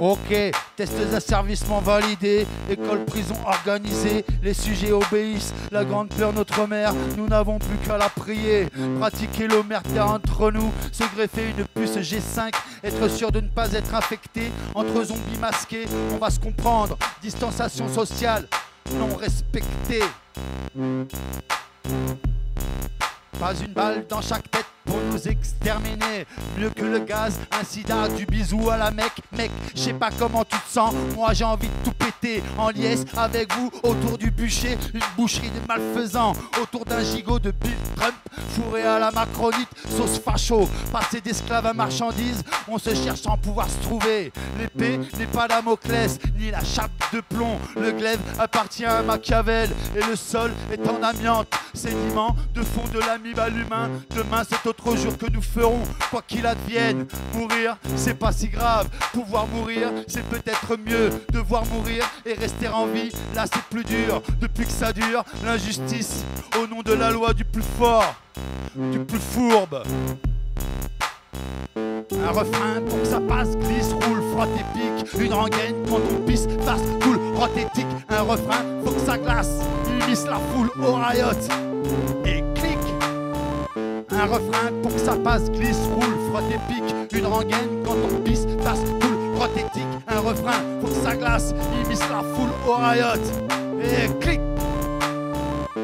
Ok, test d'asservissement validé, école prison organisée, les sujets obéissent, la grande peur notre mère, nous n'avons plus qu'à la prier, pratiquer l'omerta entre nous, se greffer une puce G5, être sûr de ne pas être infecté, entre zombies masqués, on va se comprendre, distanciation sociale, non respectée. Pas une balle dans chaque tête pour nous exterminer. Mieux que le gaz, un sida, du bisou à la mec. Mec, je sais pas comment tu te sens, moi j'ai envie de tout péter. En liesse avec vous, autour du bûcher, une boucherie de malfaisants. Autour d'un gigot de Bill Trump, fourré à la macronite, sauce facho. Passé d'esclave à marchandise, on se cherche sans pouvoir se trouver. L'épée n'est pas Damoclès, ni la chape de plomb. Le glaive appartient à Machiavel, et le sol est en amiante. Sédiment de fond de l'amibe à l'humain. Demain c'est autre jour que nous ferons, quoi qu'il advienne. Mourir, c'est pas si grave. Pouvoir mourir, c'est peut-être mieux. Devoir mourir et rester en vie, là c'est plus dur. Depuis que ça dure, l'injustice, au nom de la loi du plus fort, du plus fourbe. Un refrain pour que ça passe, glisse, roule, frotte et pique. Une rengaine quand on pisse, passe, coule, rote et tique. Un refrain, faut que ça glace, immisce la foule au riot et clique. Un refrain pour que ça passe, glisse, roule, frotte et pique. Une rengaine quand on pisse, passe, coule, rote et tique. Un refrain, faut que ça glace, immisce la foule au riot et clique.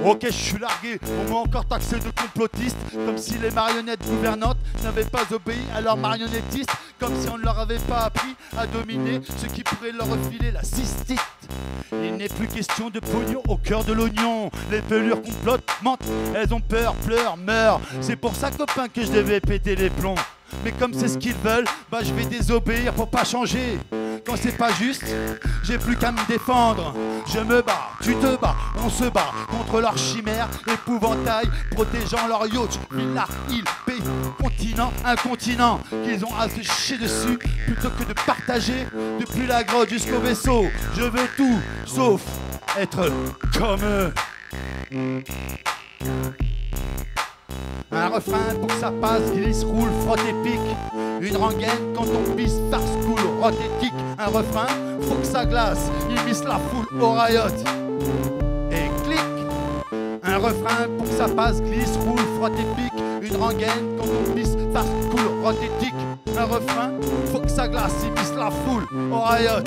Ok, je suis largué, on m'a encore taxé de complotiste, comme si les marionnettes gouvernantes n'avaient pas obéi à leurs marionnettistes, comme si on ne leur avait pas appris à dominer ce qui pourrait leur refiler la cystite. Il n'est plus question de pognon au cœur de l'oignon, les pelures complotent, mentent, elles ont peur, pleurent, meurent. C'est pour ça, copain, que je devais péter les plombs. Mais comme c'est ce qu'ils veulent, bah je vais désobéir pour pas changer. Quand c'est pas juste, j'ai plus qu'à me défendre. Je me bats, tu te bats, on se bat contre leurs chimères, épouvantail, protégeant leur yacht, villa, île, pays, continent, un continent qu'ils ont à se chier dessus plutôt que de partager depuis la grotte jusqu'au vaisseau. Je veux tout, sauf être comme eux. Un refrain pour que ça passe, glisse, roule, frotte et pique. Une rengaine quand on pisse, farce, coule, rote et tique. Un refrain, faut que ça glace, immisce la foule au riot et clique. Un refrain pour que ça passe, glisse, roule, frotte et pique. Une rengaine quand on pisse, farce, coule, rote et tique. Un refrain, faut que ça glace, immisce la foule au riot